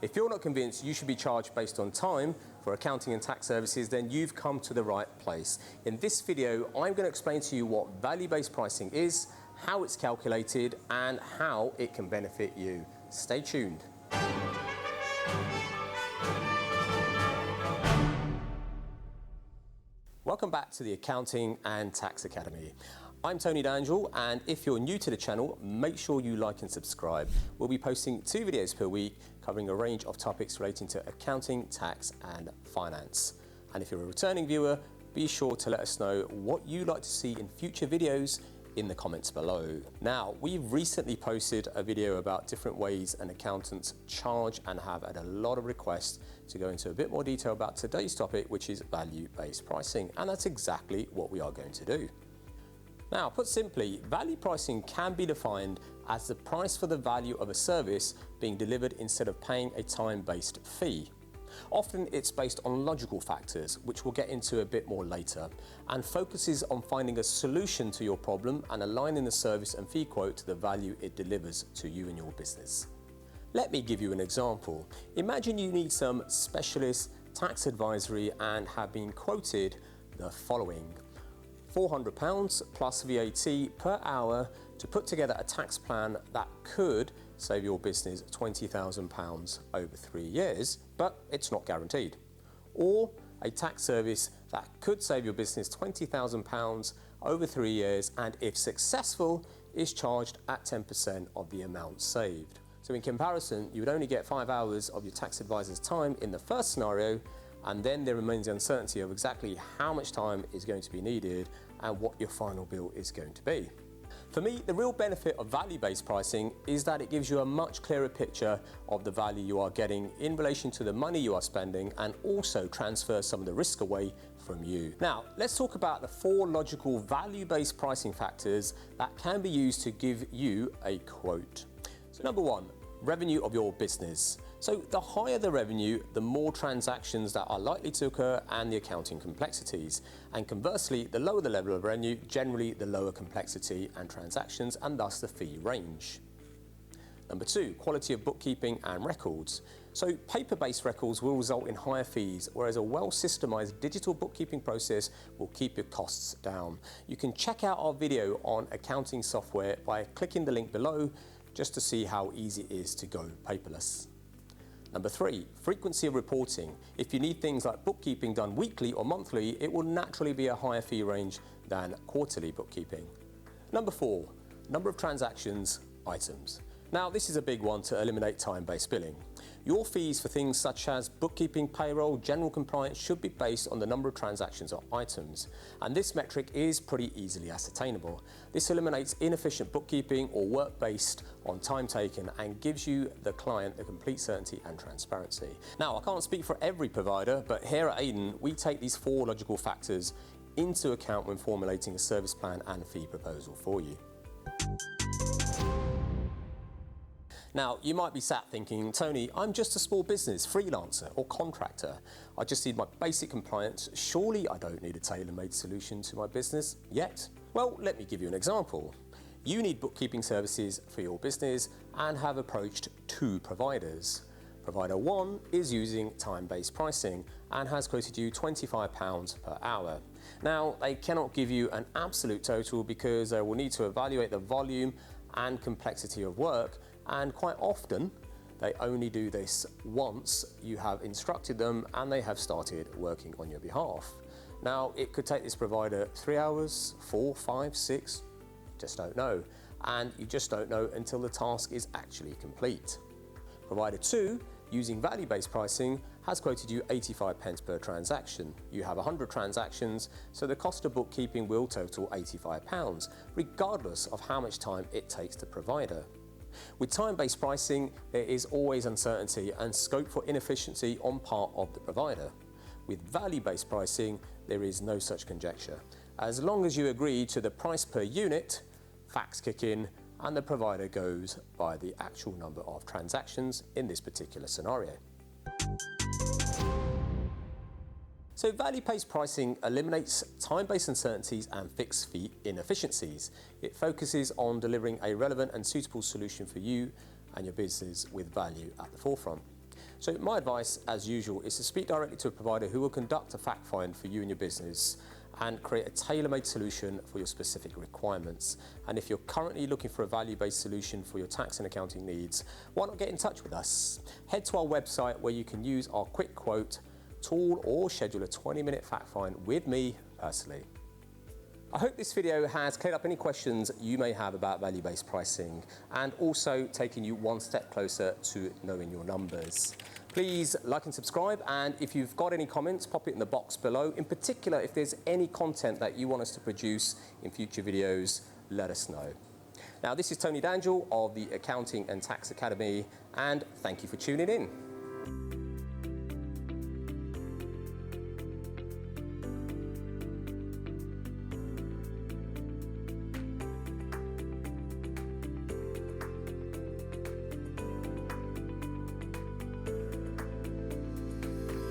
If you're not convinced you should be charged based on time for accounting and tax services, then you've come to the right place. In this video, I'm going to explain to you what value-based pricing is, how it's calculated, and how it can benefit you. Stay tuned. Welcome back to the Accounting and Tax Academy. I'm Tony D'Angelo, and if you're new to the channel, make sure you like and subscribe. We'll be posting 2 videos per week covering a range of topics relating to accounting, tax and finance. And if you're a returning viewer, be sure to let us know what you'd like to see in future videos in the comments below. Now, we've recently posted a video about different ways an accountant charge and have had a lot of requests to go into a bit more detail about today's topic, which is value-based pricing. And that's exactly what we are going to do. Now, put simply, value pricing can be defined as the price for the value of a service being delivered instead of paying a time-based fee. Often it's based on logical factors, which we'll get into a bit more later, and focuses on finding a solution to your problem and aligning the service and fee quote to the value it delivers to you and your business. Let me give you an example. Imagine you need some specialist tax advisory and have been quoted the following: £400 plus VAT per hour to put together a tax plan that could save your business £20,000 over 3 years, but it's not guaranteed. Or a tax service that could save your business £20,000 over 3 years, and if successful, is charged at 10% of the amount saved. So in comparison, you would only get 5 hours of your tax advisor's time in the first scenario, and then there remains the uncertainty of exactly how much time is going to be needed and what your final bill is going to be. For me, the real benefit of value-based pricing is that it gives you a much clearer picture of the value you are getting in relation to the money you are spending, and also transfers some of the risk away from you. Now, let's talk about the 4 logical value-based pricing factors that can be used to give you a quote. So number 1, revenue of your business. So the higher the revenue, the more transactions that are likely to occur and the accounting complexities. And conversely, the lower the level of revenue, generally the lower complexity and transactions, and thus the fee range. Number 2, quality of bookkeeping and records. So paper-based records will result in higher fees, whereas a well-systemized digital bookkeeping process will keep your costs down. You can check out our video on accounting software by clicking the link below, just to see how easy it is to go paperless. Number 3, frequency of reporting. If you need things like bookkeeping done weekly or monthly, it will naturally be a higher fee range than quarterly bookkeeping. Number 4, number of transactions, items. Now, this is a big one to eliminate time-based billing. Your fees for things such as bookkeeping, payroll, general compliance should be based on the number of transactions or items. And this metric is pretty easily ascertainable. This eliminates inefficient bookkeeping or work based on time taken and gives you, the client, the complete certainty and transparency. Now, I can't speak for every provider, but here at Aiden, we take these 4 logical factors into account when formulating a service plan and fee proposal for you. Now, you might be sat thinking, Tony, I'm just a small business, freelancer or contractor. I just need my basic compliance. Surely I don't need a tailor-made solution to my business yet. Well, let me give you an example. You need bookkeeping services for your business and have approached 2 providers. Provider 1 is using time-based pricing and has quoted you £25 per hour. Now, they cannot give you an absolute total because they will need to evaluate the volume and complexity of work, and quite often they only do this once you have instructed them and they have started working on your behalf. Now, it could take this provider 3 hours, 4, 5, 6, just don't know. And you just don't know until the task is actually complete. Provider 2, using value-based pricing, has quoted you 85p per transaction. You have 100 transactions, so the cost of bookkeeping will total £85, regardless of how much time it takes the provider. With time-based pricing, there is always uncertainty and scope for inefficiency on part of the provider. With value-based pricing, there is no such conjecture. As long as you agree to the price per unit, facts kick in and the provider goes by the actual number of transactions in this particular scenario. So value-based pricing eliminates time-based uncertainties and fixed fee inefficiencies. It focuses on delivering a relevant and suitable solution for you and your business with value at the forefront. So my advice, as usual, is to speak directly to a provider who will conduct a fact find for you and your business and create a tailor-made solution for your specific requirements. And if you're currently looking for a value-based solution for your tax and accounting needs, why not get in touch with us? Head to our website where you can use our quick quote tool or schedule a 20-minute fact find with me personally. I hope this video has cleared up any questions you may have about value-based pricing and also taken you one step closer to knowing your numbers. Please like and subscribe, and if you've got any comments, pop it in the box below. In particular, if there's any content that you want us to produce in future videos, let us know. Now, this is Tony D'Angelo of the Accounting and Tax Academy, and thank you for tuning in.